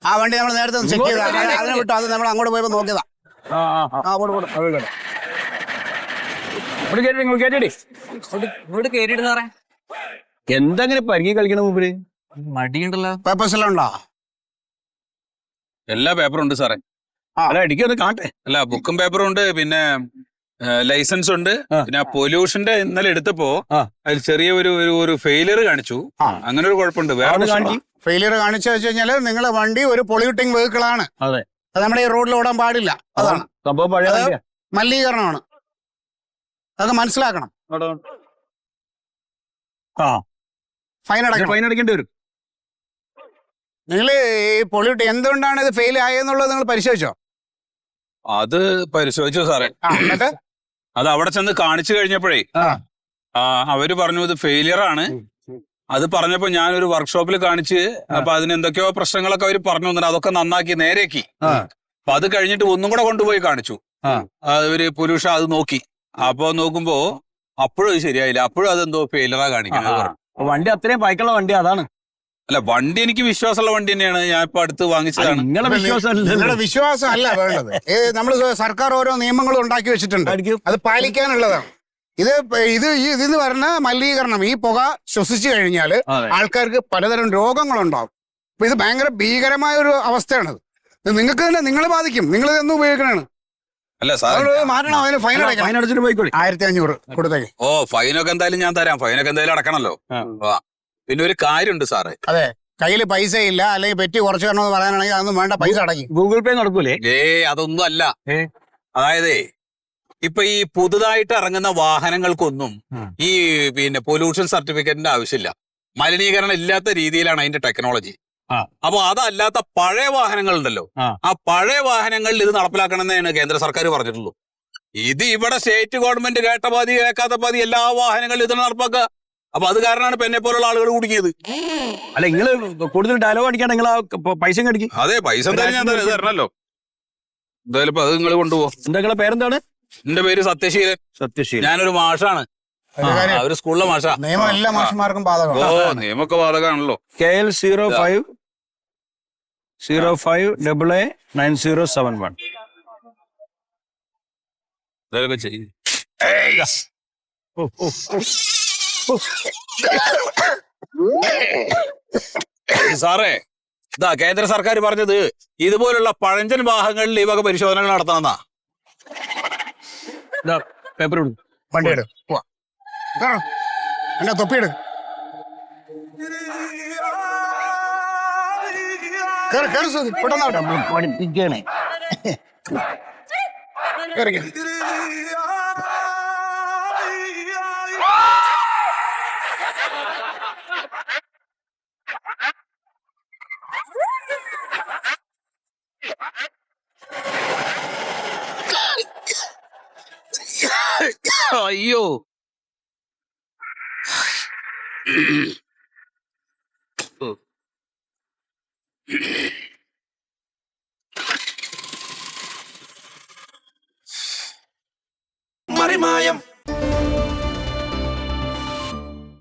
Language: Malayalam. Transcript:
ആ വണ്ടി നമ്മൾ നേരത്തെ ചെക്ക് ചെയ്താ, അതിനെ വിട്ടു. അത് നമ്മൾ അങ്ങോട്ട് പോയപ്പോ നോക്കിയതാ. എന്തെങ്ങനെ പരിഗി കളിക്കണ മുമ്പില് മടിയുണ്ടല്ലോ. പേപ്പേഴ്സ് എല്ലാം ഉണ്ടോ? എല്ലാ പേപ്പറും ഉണ്ട് സാറേ. അല്ല അടിക്കൊന്ന് കാണട്ടെ. അല്ല ബുക്കും പേപ്പറും ഉണ്ട്, പിന്നെ ലൈസൻസ് ഉണ്ട്, പിന്നെ പൊല്യൂഷന്റെ ഇന്നലെ എടുത്തപ്പോ അതിൽ ചെറിയ ഒരു ഫെയിലിയർ കാണിച്ചു. അങ്ങനെ ഒരു കുഴപ്പമുണ്ട്. വേറെ ഫെയിലിയർ കാണിച്ചു വെച്ച് കഴിഞ്ഞാല് നിങ്ങളെ വണ്ടി ഒരു പൊള്യൂട്ടിംഗ് വെഹിക്കിൾ ആണ്. അതെ, അത് നമ്മുടെ ഈ റോഡിൽ ഓടാൻ പാടില്ല. അതാണ് സംഭവം. പഴയ മലിനീകരണമാണ്. അതൊക്കെ മനസ്സിലാക്കണം. ഫൈൻ അടയ്ക്കേണ്ടി വരും. നിങ്ങൾ ഈ പൊള്യൂട്ട് എന്തുകൊണ്ടാണ് ഇത് ഫെയിൽ ആയെന്നുള്ളത് നിങ്ങൾ പരിശോധിച്ചോ? അത് പരിശോധിച്ചു സാറേ. അത് അവിടെ ചെന്ന് കാണിച്ചു കഴിഞ്ഞപ്പോഴേ അവര് പറഞ്ഞു ഇത് ഫെയിലിയർ ആണ്. അത് പറഞ്ഞപ്പോ ഞാനൊരു വർക്ക്ഷോപ്പിൽ കാണിച്ച്, അപ്പൊ അതിന് എന്തൊക്കെയോ പ്രശ്നങ്ങളൊക്കെ അവര് പറഞ്ഞു തന്നെ, അതൊക്കെ നന്നാക്കി നേരെയാക്കി. അപ്പൊ അത് കഴിഞ്ഞിട്ട് ഒന്നും കൂടെ കൊണ്ടുപോയി കാണിച്ചു. അവര് പുരുഷ അത് നോക്കി. അപ്പൊ നോക്കുമ്പോ അപ്പോഴും അത് ശരിയായില്ല. അപ്പോഴും അതെന്തോ ഫെയിലിയറാ കാണിക്കുന്നത്. വണ്ടി അത്രയും പൈക്കുള്ള വണ്ടി അതാണ്. അല്ല വണ്ടി എനിക്ക് വിശ്വാസമുള്ള വണ്ടി തന്നെയാണ്. ഞാൻ ഇപ്പൊ അടുത്ത് വാങ്ങിച്ചതാണ്. നിങ്ങളുടെ വിശ്വാസം അല്ല വേണ്ടത്. നമ്മൾ സർക്കാർ ഓരോ നിയമങ്ങളും ഉണ്ടാക്കി വെച്ചിട്ടുണ്ട്, അത് പാലിക്കാനുള്ളതാണ്. ഇതെന്ന് പറഞ്ഞ മലിനീകരണം, ഈ പുക ശ്വസിച്ചു കഴിഞ്ഞാൽ ആൾക്കാർക്ക് പലതരം രോഗങ്ങളുണ്ടാവും. അപ്പൊ ഇത് ഭയങ്കര ഭീകരമായ ഒരു അവസ്ഥയാണത്. നിങ്ങൾക്ക് തന്നെ നിങ്ങളെ ബാധിക്കും. നിങ്ങൾ ഇതൊന്നും ഉപയോഗിക്കണാണ്. അല്ല സാർ മാറ്റണം. അതിന് ഫൈൻ അടയ്ക്കണം. 1500 കൊടുത്തേക്ക്. ഓ ഫൈനൊക്കെ എന്തായാലും ഞാൻ തരാം. ഫൈനൊക്കെ എന്തായാലും അടക്കണല്ലോ. പിന്നെ ഒരു കാര്യമുണ്ട് സാറേ. അതെ, കയ്യിൽ പൈസ ഇല്ല, അല്ലെങ്കിൽ പെറ്റി കുറച്ച് തരണമെന്ന് പറയാനാണെങ്കിൽ അതൊന്നും വേണ്ട, പൈസ അടയ്ക്കും. ഗൂഗിൾ പേ നടക്കൂലേ? അതൊന്നും അല്ല. അതായത് ഇപ്പൊ ഈ പുതുതായിട്ട് ഇറങ്ങുന്ന വാഹനങ്ങൾക്കൊന്നും ഈ പിന്നെ പൊല്യൂഷൻ സർട്ടിഫിക്കറ്റിന്റെ ആവശ്യമില്ല. മലിനീകരണം ഇല്ലാത്ത രീതിയിലാണ് അതിന്റെ ടെക്നോളജി. അപ്പൊ അതല്ലാത്ത പഴയ വാഹനങ്ങൾ ഉണ്ടല്ലോ, ആ പഴയ വാഹനങ്ങളിൽ ഇത് നടപ്പിലാക്കണമെന്നാണ് കേന്ദ്ര സർക്കാർ പറഞ്ഞിട്ടുള്ളൂ. ഇത് ഇവിടെ സ്റ്റേറ്റ് ഗവൺമെന്റ് കേട്ട പാതി കേൾക്കാത്ത പാതി എല്ലാ വാഹനങ്ങളിലും ഇത് നടപ്പാക്കുക. അപ്പൊ അത് കാരണമാണ് ഇപ്പൊ എന്നെ പോലുള്ള ആളുകൾ കുടുങ്ങിയത്. അല്ല നിങ്ങൾ കൂടുതൽ ഡയലോഗ് അടിക്കാൻ നിങ്ങൾ പൈസ അടിക്കും. അതെ, പൈസ എന്തായാലും ഞാൻ തരണല്ലോ. എന്തായാലും അത് നിങ്ങൾ കൊണ്ടുപോകും. നിങ്ങളുടെ പേരെന്താണ്? എന്റെ പേര് സത്യശീലൻ. സത്യശീലൻ. ഞാനൊരു മാഷാണ്. ഒരു സ്കൂളിലെ മാഷ. നിയമം എല്ലാ മാഷന്മാർക്കും ബാധകമാണ്. ഓ നിയമൊക്കെ ബാധകമാണല്ലോ. KL 0505889071. ഇതൊക്കെ ചെയ്യും സാറേ. ഇതാ കേന്ദ്ര സർക്കാർ പറഞ്ഞത് ഇതുപോലുള്ള പഴഞ്ചൻ വാഹനങ്ങളിൽ ഈ വക പരിശോധനകൾ നടത്തണമെന്നാ. പേപ്പർ വണ്ടി എടു, എന്നാ തൊപ്പിയെടു. പഠിപ്പിക്കണേ. അയ്യോ മറിമായം